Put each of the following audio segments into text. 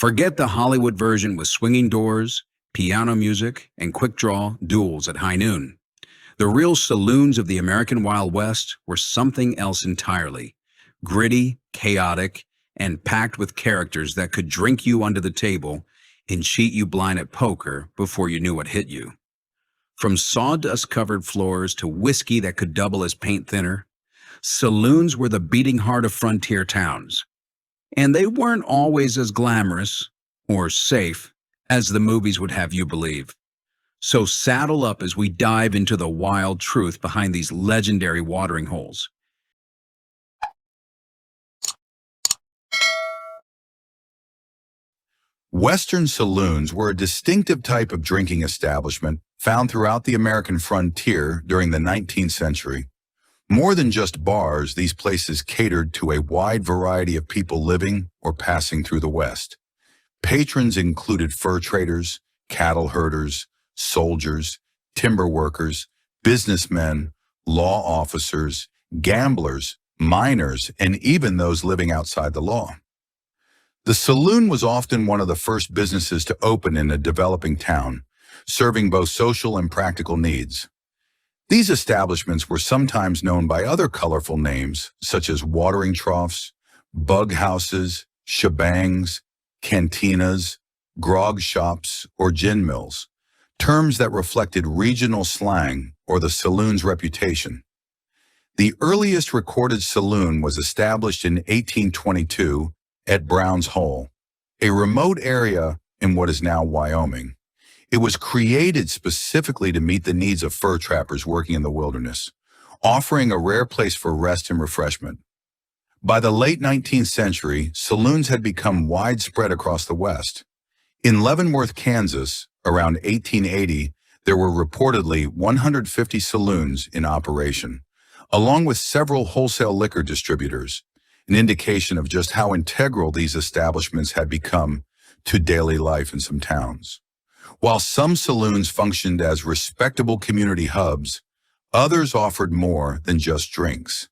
Forget the Hollywood version with swinging doors, piano music, and quick draw duels at high noon. The real saloons of the American Wild West were something else entirely. Gritty, chaotic, and packed with characters that could drink you under the table and cheat you blind at poker before you knew what hit you. From sawdust-covered floors to whiskey that could double as paint thinner, saloons were the beating heart of frontier towns. And they weren't always as glamorous or safe as the movies would have you believe. So saddle up as we dive into the wild truth behind these legendary watering holes. Western saloons were a distinctive type of drinking establishment found throughout the American frontier during the 19th century. More than just bars, these places catered to a wide variety of people living or passing through the West. Patrons included fur traders, cattle herders, soldiers, timber workers, businessmen, law officers, gamblers, miners, and even those living outside the law. The saloon was often one of the first businesses to open in a developing town, serving both social and practical needs. These establishments were sometimes known by other colorful names, such as watering troughs, bug houses, shebangs, cantinas, grog shops, or gin mills, terms that reflected regional slang or the saloon's reputation. The earliest recorded saloon was established in 1822 at Brown's Hole, a remote area in what is now Wyoming. It was created specifically to meet the needs of fur trappers working in the wilderness, offering a rare place for rest and refreshment. By the late 19th century, saloons had become widespread across the West. In Leavenworth, Kansas, around 1880, there were reportedly 150 saloons in operation, along with several wholesale liquor distributors, an indication of just how integral these establishments had become to daily life in some towns. While some saloons functioned as respectable community hubs, others offered more than just drinks.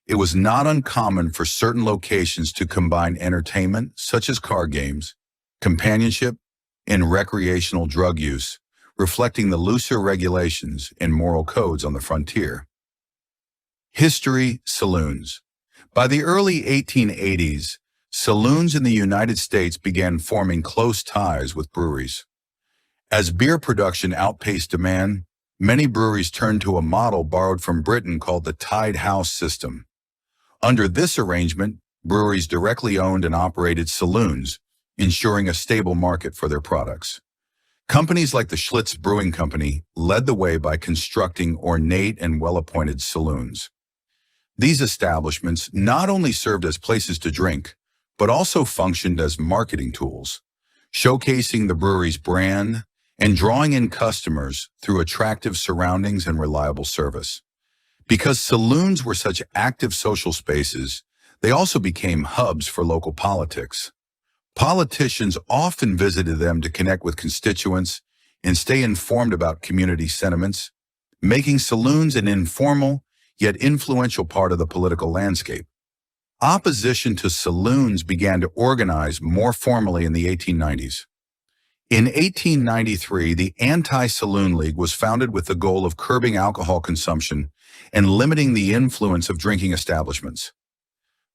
It was not uncommon for certain locations to combine entertainment, such as card games, companionship, and recreational drug use, reflecting the looser regulations and moral codes on the frontier. History: saloons. By the early 1880s, saloons in the United States began forming close ties with breweries. As beer production outpaced demand, many breweries turned to a model borrowed from Britain called the tied house system. Under this arrangement, breweries directly owned and operated saloons, ensuring a stable market for their products. Companies like the Schlitz Brewing Company led the way by constructing ornate and well-appointed saloons. These establishments not only served as places to drink, but also functioned as marketing tools, showcasing the brewery's brand and drawing in customers through attractive surroundings and reliable service. Because saloons were such active social spaces, they also became hubs for local politics. Politicians often visited them to connect with constituents and stay informed about community sentiments, making saloons an informal yet influential part of the political landscape. Opposition to saloons began to organize more formally in the 1890s. In 1893, the Anti-Saloon League was founded with the goal of curbing alcohol consumption and limiting the influence of drinking establishments.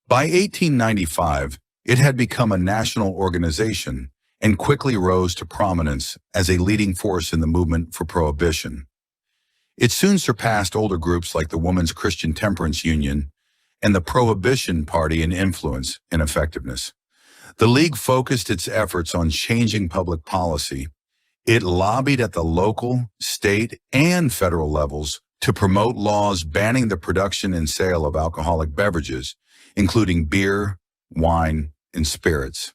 By 1895, it had become a national organization and quickly rose to prominence as a leading force in the movement for prohibition. It soon surpassed older groups like the Women's Christian Temperance Union and the Prohibition Party in influence and effectiveness. The League focused its efforts on changing public policy. It lobbied at the local, state, and federal levels to promote laws banning the production and sale of alcoholic beverages, including beer, wine, and spirits.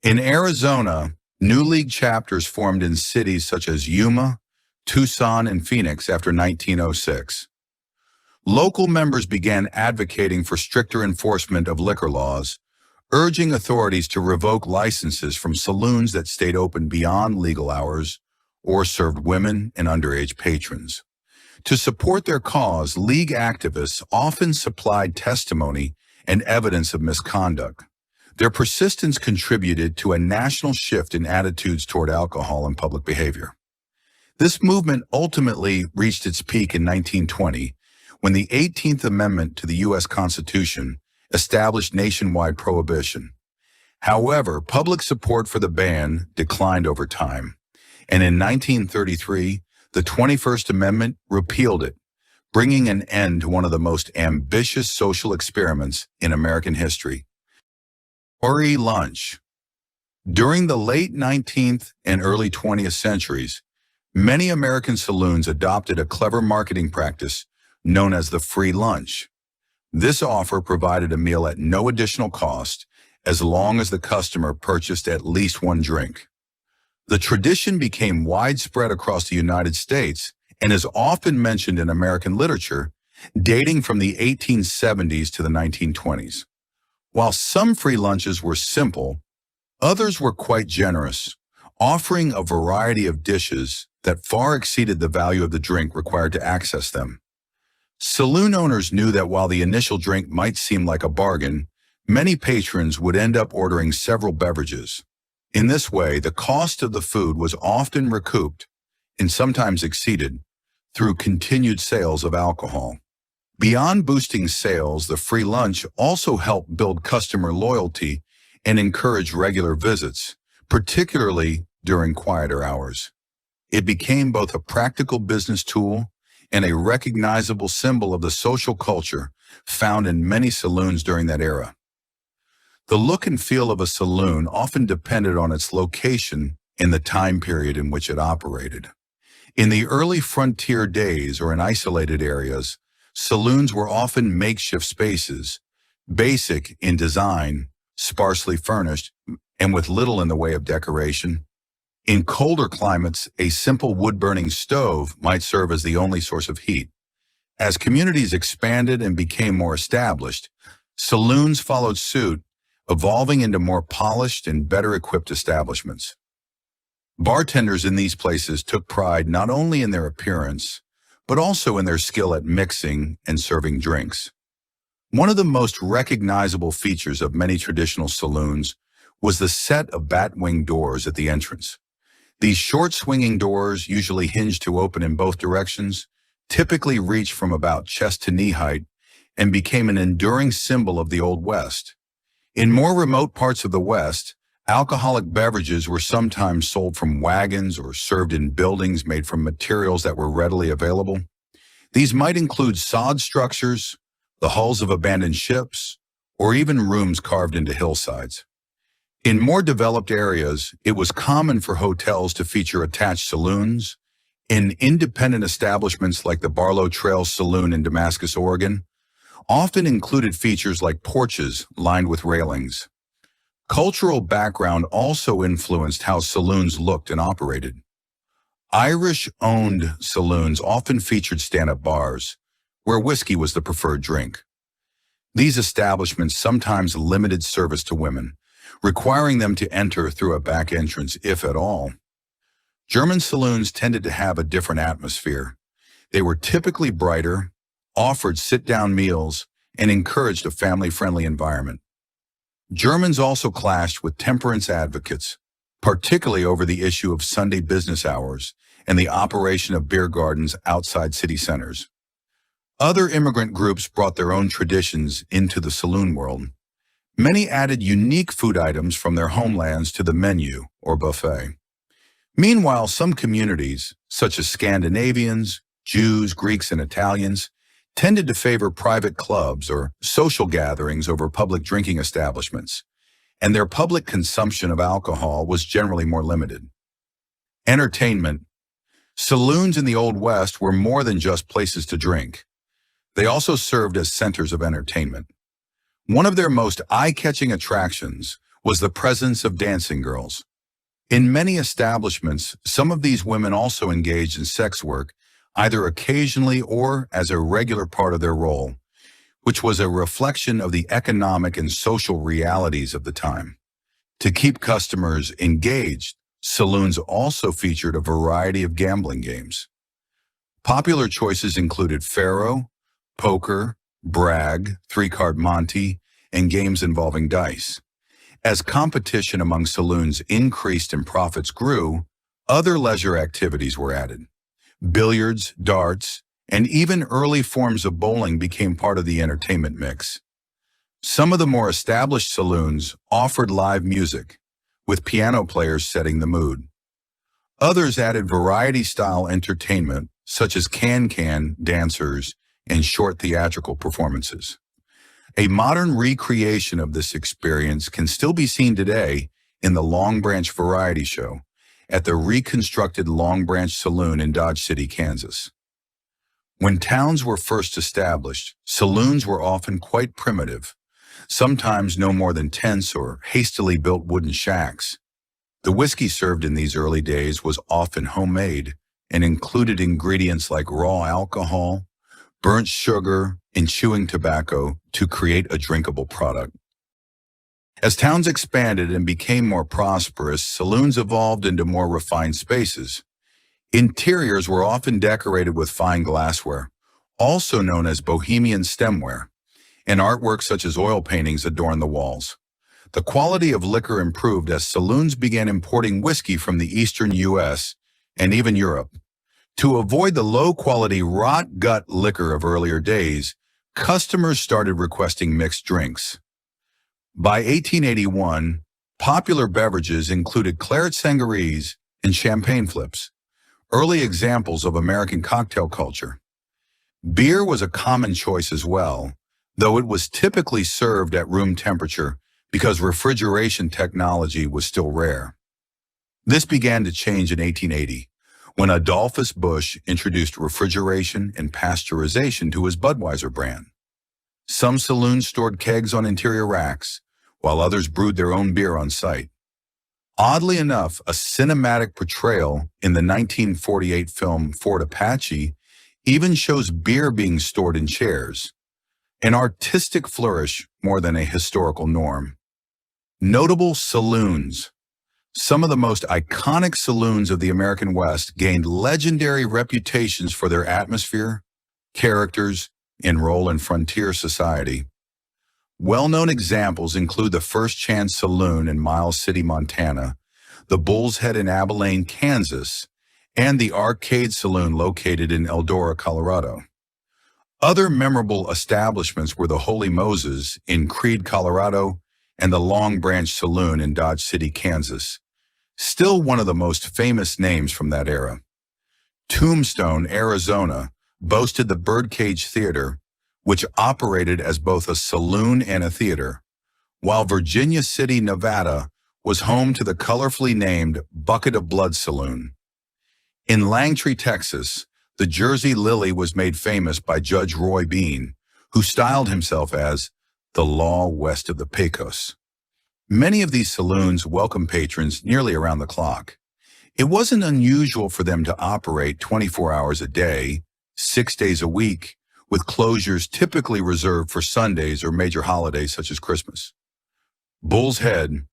In Arizona, new League chapters formed in cities such as Yuma, Tucson, and Phoenix after 1906. Local members began advocating for stricter enforcement of liquor laws, urging authorities to revoke licenses from saloons that stayed open beyond legal hours or served women and underage patrons. To support their cause, League activists often supplied testimony and evidence of misconduct. Their persistence contributed to a national shift in attitudes toward alcohol and public behavior. This movement ultimately reached its peak in 1920, when the 18th Amendment to the U.S. Constitution established nationwide prohibition. However, public support for the ban declined over time, and in 1933, the 21st Amendment repealed it, bringing an end to one of the most ambitious social experiments in American history. Free lunch. During the late 19th and early 20th centuries, many American saloons adopted a clever marketing practice known as the free lunch. This offer provided a meal at no additional cost as long as the customer purchased at least one drink. The tradition became widespread across the United States and is often mentioned in American literature, dating from the 1870s to the 1920s. While some free lunches were simple, others were quite generous, offering a variety of dishes that far exceeded the value of the drink required to access them. Saloon owners knew that while the initial drink might seem like a bargain, many patrons would end up ordering several beverages. In this way, the cost of the food was often recouped, and sometimes exceeded, through continued sales of alcohol. Beyond boosting sales, the free lunch also helped build customer loyalty and encourage regular visits, particularly during quieter hours. It became both a practical business tool and a recognizable symbol of the social culture found in many saloons during that era. The look and feel of a saloon often depended on its location and the time period in which it operated. In the early frontier days or in isolated areas, saloons were often makeshift spaces, basic in design, sparsely furnished, and with little in the way of decoration. In colder climates, a simple wood-burning stove might serve as the only source of heat. As communities expanded and became more established, saloons followed suit, evolving into more polished and better-equipped establishments. Bartenders in these places took pride not only in their appearance, but also in their skill at mixing and serving drinks. One of the most recognizable features of many traditional saloons was the set of bat-wing doors at the entrance. These short swinging doors, usually hinged to open in both directions, typically reached from about chest to knee height and became an enduring symbol of the Old West. In more remote parts of the West, alcoholic beverages were sometimes sold from wagons or served in buildings made from materials that were readily available. These might include sod structures, the hulls of abandoned ships, or even rooms carved into hillsides. In more developed areas, it was common for hotels to feature attached saloons. In independent establishments like the Barlow Trail Saloon in Damascus, Oregon, often included features like porches lined with railings. Cultural background also influenced how saloons looked and operated. Irish-owned saloons often featured stand-up bars, where whiskey was the preferred drink. These establishments sometimes limited service to women, requiring them to enter through a back entrance, if at all. German saloons tended to have a different atmosphere. They were typically brighter, offered sit-down meals, and encouraged a family-friendly environment. Germans also clashed with temperance advocates, particularly over the issue of Sunday business hours and the operation of beer gardens outside city centers. Other immigrant groups brought their own traditions into the saloon world. Many added unique food items from their homelands to the menu or buffet. Meanwhile, some communities, such as Scandinavians, Jews, Greeks, and Italians, tended to favor private clubs or social gatherings over public drinking establishments, and their public consumption of alcohol was generally more limited. Entertainment. Saloons in the Old West were more than just places to drink. They also served as centers of entertainment. One of their most eye-catching attractions was the presence of dancing girls. In many establishments, some of these women also engaged in sex work, either occasionally or as a regular part of their role, which was a reflection of the economic and social realities of the time. To keep customers engaged, saloons also featured a variety of gambling games. Popular choices included faro, poker, brag, three-card Monte, and games involving dice. As competition among saloons increased and profits grew, other leisure activities were added. Billiards, darts, and even early forms of bowling became part of the entertainment mix. Some of the more established saloons offered live music, with piano players setting the mood. Others added variety-style entertainment, such as can-can dancers and short theatrical performances. A modern recreation of this experience can still be seen today in the Long Branch Variety Show at the reconstructed Long Branch Saloon in Dodge City, Kansas. When towns were first established, saloons were often quite primitive, sometimes no more than tents or hastily built wooden shacks. The whiskey served in these early days was often homemade and included ingredients like raw alcohol, burnt sugar, and chewing tobacco to create a drinkable product. As towns expanded and became more prosperous, saloons evolved into more refined spaces. Interiors were often decorated with fine glassware, also known as bohemian stemware, and artwork such as oil paintings adorned the walls. The quality of liquor improved as saloons began importing whiskey from the eastern U.S. and even Europe. To avoid the low-quality rot-gut liquor of earlier days, customers started requesting mixed drinks. By 1881, popular beverages included claret sangarees and champagne flips, early examples of American cocktail culture. Beer was a common choice as well, though it was typically served at room temperature because refrigeration technology was still rare. This began to change in 1880, when Adolphus Busch introduced refrigeration and pasteurization to his Budweiser brand. Some saloons stored kegs on interior racks, while others brewed their own beer on site. Oddly enough, a cinematic portrayal in the 1948 film Fort Apache even shows beer being stored in chairs, an artistic flourish more than a historical norm. Notable saloons. Some of the most iconic saloons of the American West gained legendary reputations for their atmosphere, characters, and role in frontier society. Well-known examples include the First Chance Saloon in Miles City, Montana, the Bull's Head in Abilene, Kansas, and the Arcade Saloon located in Eldora, Colorado. Other memorable establishments were the Holy Moses in Creede, Colorado, and the Long Branch Saloon in Dodge City, Kansas, still one of the most famous names from that era. Tombstone, Arizona, boasted the Birdcage Theater, which operated as both a saloon and a theater, while Virginia City, Nevada, was home to the colorfully named Bucket of Blood Saloon. In Langtree, Texas, the Jersey Lily was made famous by Judge Roy Bean, who styled himself as the law west of the Pecos. Many of these saloons welcomed patrons nearly around the clock. It wasn't unusual for them to operate 24 hours a day, 6 days a week, with closures typically reserved for Sundays or major holidays such as Christmas. Bull's Head.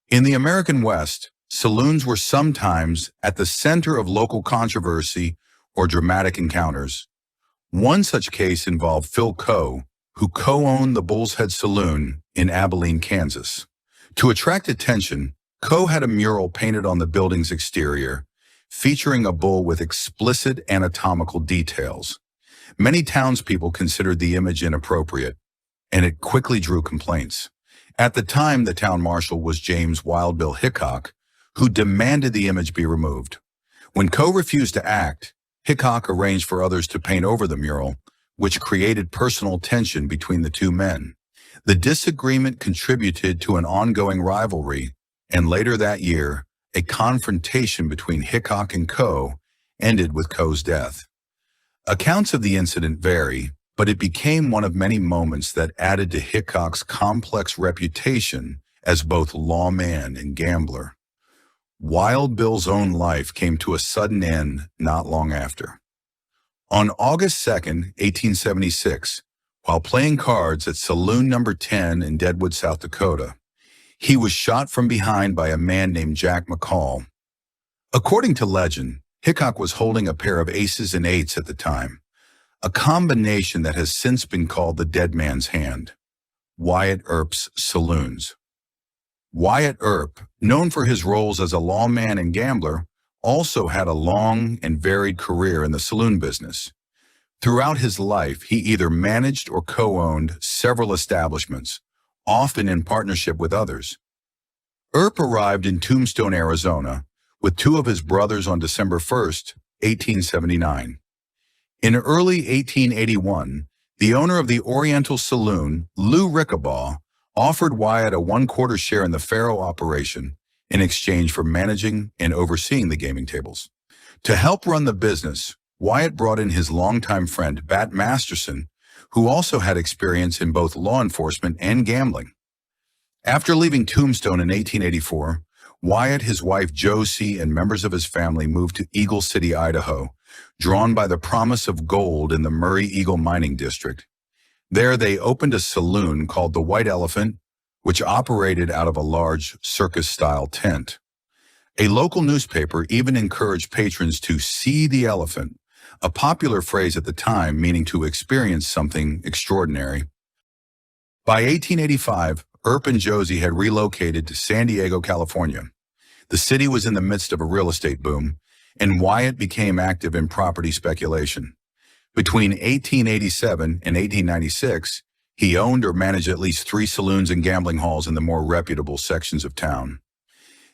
In the American West, saloons were sometimes at the center of local controversy or dramatic encounters. One such case involved Phil Coe, who co-owned the Bull's Head Saloon in Abilene, Kansas. To attract attention, Coe had a mural painted on the building's exterior, featuring a bull with explicit anatomical details. Many townspeople considered the image inappropriate, and it quickly drew complaints. At the time, the town marshal was James Wild Bill Hickok, who demanded the image be removed. When Coe refused to act, Hickok arranged for others to paint over the mural, which created personal tension between the two men. The disagreement contributed to an ongoing rivalry, and later that year, a confrontation between Hickok and Coe ended with Coe's death. Accounts of the incident vary, but it became one of many moments that added to Hickok's complex reputation as both lawman and gambler. Wild Bill's own life came to a sudden end not long after. On August 2, 1876, while playing cards at Saloon No. 10 in Deadwood, South Dakota, he was shot from behind by a man named Jack McCall. According to legend, Hickok was holding a pair of aces and eights at the time, a combination that has since been called the dead man's hand. Wyatt Earp's Saloons. Wyatt Earp, known for his roles as a lawman and gambler, also had a long and varied career in the saloon business. Throughout his life, he either managed or co-owned several establishments, often in partnership with others. Earp arrived in Tombstone, Arizona, with two of his brothers on December 1st, 1879. In early 1881, the owner of the Oriental Saloon, Lou Rickabaugh, offered Wyatt a 1/4 share in the faro operation in exchange for managing and overseeing the gaming tables. To help run the business, Wyatt brought in his longtime friend, Bat Masterson, who also had experience in both law enforcement and gambling. After leaving Tombstone in 1884, Wyatt, his wife Josie, and members of his family moved to Eagle City, Idaho, drawn by the promise of gold in the Murray Eagle Mining District. There they opened a saloon called the White Elephant, which operated out of a large circus-style tent. A local newspaper even encouraged patrons to see the elephant, a popular phrase at the time meaning to experience something extraordinary. By 1885, Earp and Josie had relocated to San Diego, California. The city was in the midst of a real estate boom, and Wyatt became active in property speculation. Between 1887 and 1896, he owned or managed at least 3 saloons and gambling halls in the more reputable sections of town.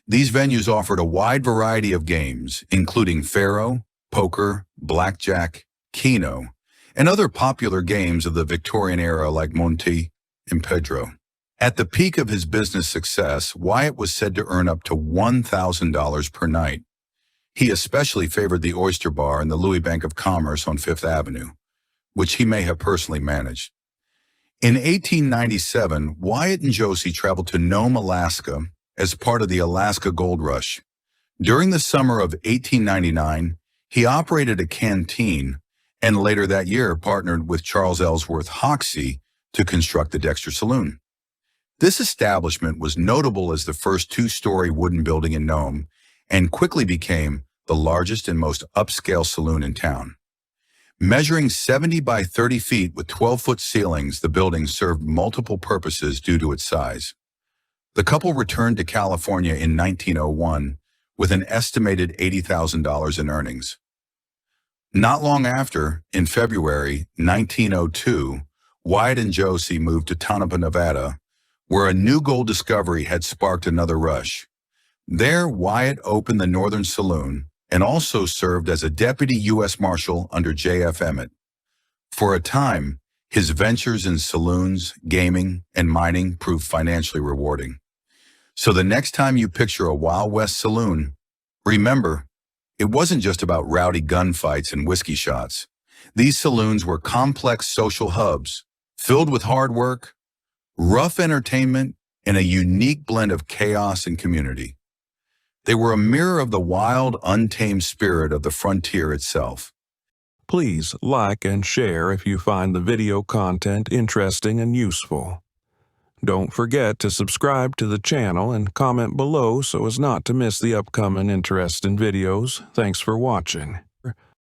These venues offered a wide variety of games, including faro, poker, blackjack, keno, and other popular games of the Victorian era like Monte and Pedro. At the peak of his business success, Wyatt was said to earn up to $1,000 per night. He especially favored the Oyster Bar and the Louis Bank of Commerce on Fifth Avenue, which he may have personally managed. In 1897, Wyatt and Josie traveled to Nome, Alaska, as part of the Alaska Gold Rush. During the summer of 1899, he operated a canteen and later that year partnered with Charles Ellsworth Hoxie to construct the Dexter Saloon. This establishment was notable as the first 2-story wooden building in Nome and quickly became the largest and most upscale saloon in town. Measuring 70 by 30 feet with 12-foot ceilings, the building served multiple purposes due to its size. The couple returned to California in 1901 with an estimated $80,000 in earnings. Not long after, in February 1902, Wyatt and Josie moved to Tonopah, Nevada, where a new gold discovery had sparked another rush. There, Wyatt opened the Northern Saloon and also served as a deputy U.S. Marshal under J.F. Emmett. For a time, his ventures in saloons, gaming, and mining proved financially rewarding. So the next time you picture a Wild West saloon, remember, it wasn't just about rowdy gunfights and whiskey shots. These saloons were complex social hubs, filled with hard work, rough entertainment, and a unique blend of chaos and community. They were a mirror of the wild, untamed spirit of the frontier itself. Please like and share if you find the video content interesting and useful. Don't forget to subscribe to the channel and comment below so as not to miss the upcoming interesting videos. Thanks for watching.